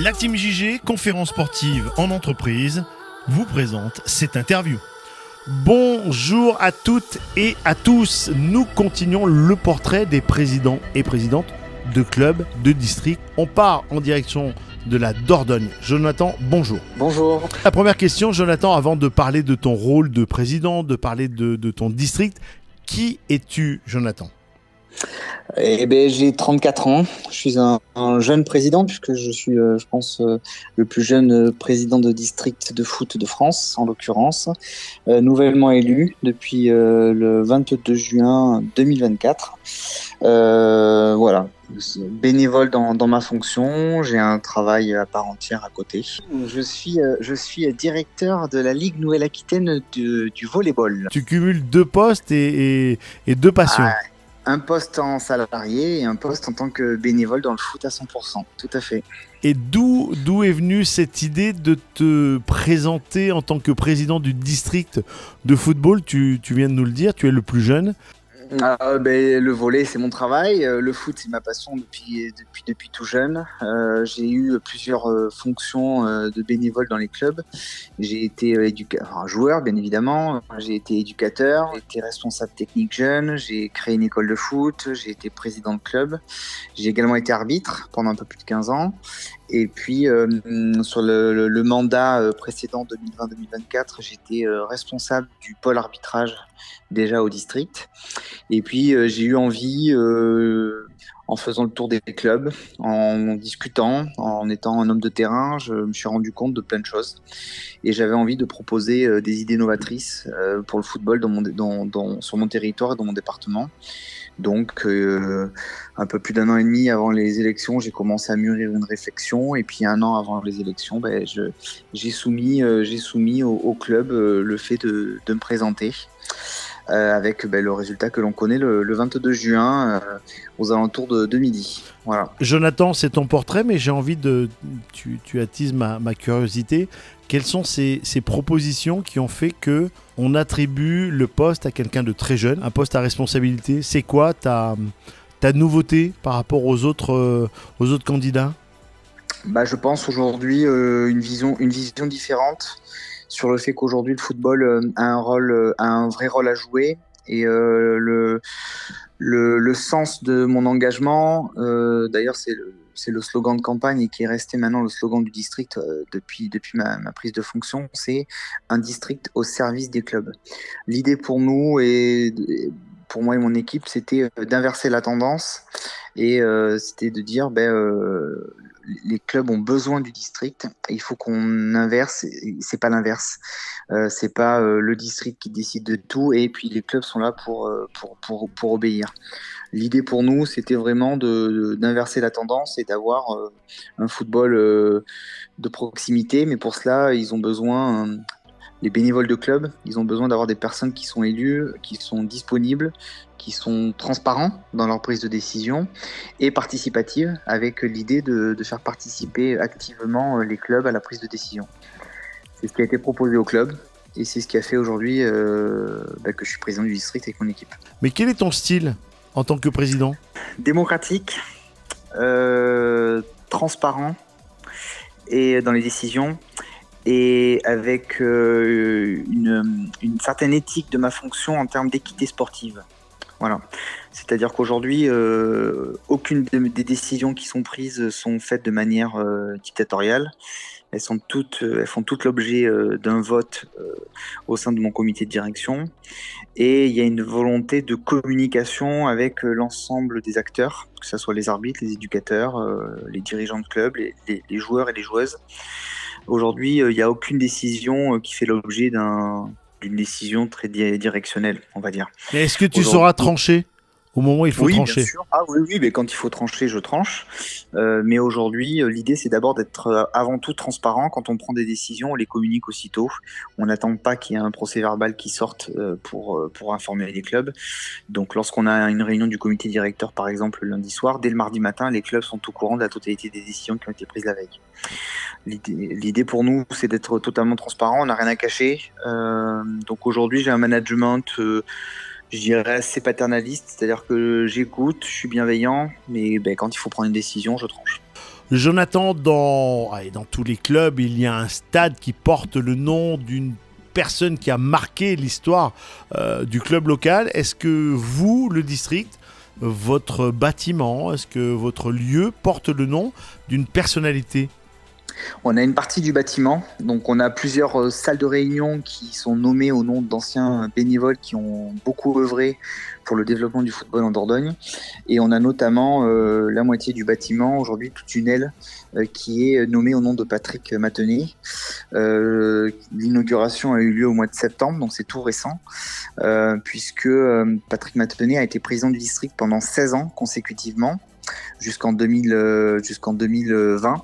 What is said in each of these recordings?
La Team JG, conférence sportive en entreprise, vous présente cette interview. Bonjour à toutes et à tous. Nous continuons le portrait des présidents et présidentes de clubs, de districts. On part en direction de la Dordogne. Jonathan, bonjour. Bonjour. La première question, Jonathan, avant de parler de ton rôle de président, de parler de ton district, qui es-tu, Jonathan ? Eh ben, j'ai 34 ans. Je suis un jeune président puisque je suis, je pense, le plus jeune président de district de foot de France, en l'occurrence, nouvellement élu depuis le 22 juin 2024. Voilà, bénévole dans ma fonction. J'ai un travail à part entière à côté. Je suis directeur de la Ligue Nouvelle-Aquitaine du volleyball. Tu cumules deux postes et deux passions. Un poste en salarié et un poste en tant que bénévole dans le foot à 100%, tout à fait. Et d'où est venue cette idée de te présenter en tant que président du district de football ? Tu viens de nous le dire, tu es le plus jeune. Le volley, c'est mon travail. Le foot, c'est ma passion depuis tout jeune. J'ai eu plusieurs fonctions de bénévole dans les clubs. J'ai été joueur, bien évidemment. J'ai été éducateur, j'ai été responsable technique jeune. J'ai créé une école de foot. J'ai été président de club. J'ai également été arbitre pendant un peu plus de 15 ans. Et puis, sur le mandat précédent 2020-2024, j'étais responsable du pôle arbitrage déjà au district. Et puis, j'ai eu envie, en faisant le tour des clubs, en discutant, en étant un homme de terrain, je me suis rendu compte de plein de choses. Et j'avais envie de proposer des idées novatrices pour le football sur mon territoire et dans mon département. Donc, un peu plus d'un an et demi avant les élections, j'ai commencé à mûrir une réflexion. Et puis, un an avant les élections, j'ai soumis au club le fait de me présenter. Avec le résultat que l'on connaît le 22 juin aux alentours de midi. Voilà. Jonathan, c'est ton portrait, mais j'ai envie tu attises ma curiosité. Quelles sont ces propositions qui ont fait qu'on attribue le poste à quelqu'un de très jeune, un poste à responsabilité ? C'est quoi ta nouveauté par rapport aux autres candidats ? Je pense aujourd'hui une vision différente sur le fait qu'aujourd'hui le football a un vrai rôle à jouer. Et le sens de mon engagement, d'ailleurs c'est le slogan de campagne et qui est resté maintenant le slogan du district depuis ma prise de fonction, c'est un district au service des clubs. L'idée pour nous et pour moi et mon équipe, c'était d'inverser la tendance et c'était de dire les clubs ont besoin du district et il faut qu'on inverse. C'est pas l'inverse. C'est pas le district qui décide de tout et puis les clubs sont là pour obéir. L'idée pour nous, c'était vraiment d'inverser la tendance et d'avoir un football de proximité. Mais pour cela, ils ont besoin, les bénévoles de clubs, ils ont besoin d'avoir des personnes qui sont élues, qui sont disponibles, qui sont transparents dans leur prise de décision et participatives, avec l'idée de faire participer activement les clubs à la prise de décision. C'est ce qui a été proposé au club et c'est ce qui a fait aujourd'hui que je suis président du district avec mon équipe. Mais quel est ton style en tant que président ? Démocratique, transparent et dans les décisions et avec une certaine éthique de ma fonction en termes d'équité sportive. Voilà. C'est-à-dire qu'aujourd'hui, aucune des décisions qui sont prises sont faites de manière dictatoriale. Elles font toutes l'objet d'un vote au sein de mon comité de direction. Et il y a une volonté de communication avec l'ensemble des acteurs, que ce soit les arbitres, les éducateurs, les dirigeants de club, les joueurs et les joueuses. Aujourd'hui, il n'y a aucune décision qui fait l'objet d'une décision très directionnelle, on va dire. Mais est-ce que tu sauras trancher au moment où il faut trancher ? Oui, bien sûr. Ah oui, mais quand il faut trancher, je tranche. Mais aujourd'hui, l'idée, c'est d'abord d'être avant tout transparent. Quand on prend des décisions, on les communique aussitôt. On n'attend pas qu'il y ait un procès-verbal qui sorte pour informer les clubs. Donc, lorsqu'on a une réunion du comité directeur, par exemple, le lundi soir, dès le mardi matin, les clubs sont au courant de la totalité des décisions qui ont été prises la veille. L'idée pour nous, c'est d'être totalement transparent. On n'a rien à cacher. Donc, aujourd'hui, j'ai un management... je dirais assez paternaliste, c'est-à-dire que j'écoute, je suis bienveillant, mais quand il faut prendre une décision, je tranche. Jonathan, dans tous les clubs, il y a un stade qui porte le nom d'une personne qui a marqué l'histoire du club local. Est-ce que vous, le district, votre bâtiment, est-ce que votre lieu porte le nom d'une personnalité ? On a une partie du bâtiment, donc on a plusieurs salles de réunion qui sont nommées au nom d'anciens bénévoles qui ont beaucoup œuvré pour le développement du football en Dordogne. Et on a notamment la moitié du bâtiment, aujourd'hui toute une aile, qui est nommée au nom de Patrick Matenet. L'inauguration a eu lieu au mois de septembre, donc c'est tout récent, puisque Patrick Matenet a été président du district pendant 16 ans consécutivement, jusqu'en 2020.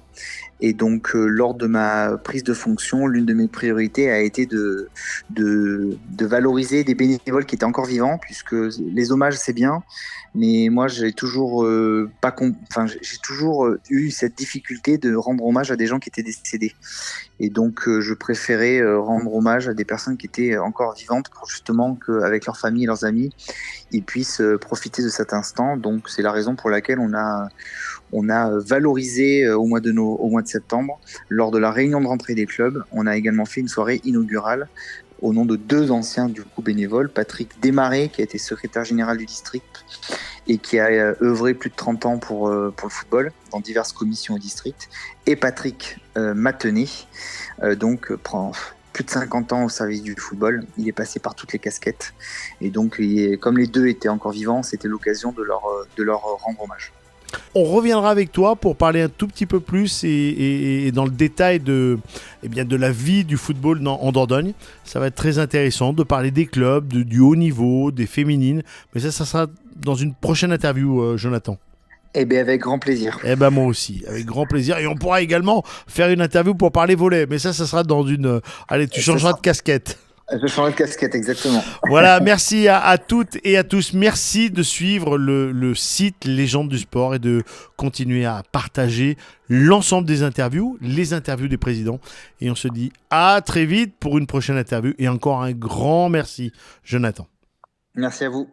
Et donc, lors de ma prise de fonction, l'une de mes priorités a été de valoriser des bénévoles qui étaient encore vivants, puisque les hommages, c'est bien, mais moi, j'ai toujours eu cette difficulté de rendre hommage à des gens qui étaient décédés. Et donc, je préférais rendre hommage à des personnes qui étaient encore vivantes pour justement qu'avec leur famille et leurs amis, ils puissent profiter de cet instant. Donc, c'est la raison pour laquelle on a valorisé au mois de septembre, lors de la réunion de rentrée des clubs, on a également fait une soirée inaugurale au nom de 2 anciens du coup bénévoles, Patrick Desmarais, qui a été secrétaire général du district et qui a œuvré plus de 30 ans pour le football dans diverses commissions au district, et Patrick Matenet, prend plus de 50 ans au service du football. Il est passé par toutes les casquettes et donc comme les deux étaient encore vivants, c'était l'occasion de leur rendre hommage. On reviendra avec toi pour parler un tout petit peu plus et dans le détail de la vie du football en Dordogne. Ça va être très intéressant de parler des clubs, du haut niveau, des féminines. Mais ça sera dans une prochaine interview, Jonathan. Eh bien, avec grand plaisir. Eh ben moi aussi, avec grand plaisir. Et on pourra également faire une interview pour parler volley. Mais ça sera dans une... Allez, tu changeras de casquette. Je changerai de casquette, exactement. Voilà, merci à toutes et à tous. Merci de suivre le site Légende du Sport et de continuer à partager l'ensemble des interviews, les interviews des présidents. Et on se dit à très vite pour une prochaine interview. Et encore un grand merci, Jonathan. Merci à vous.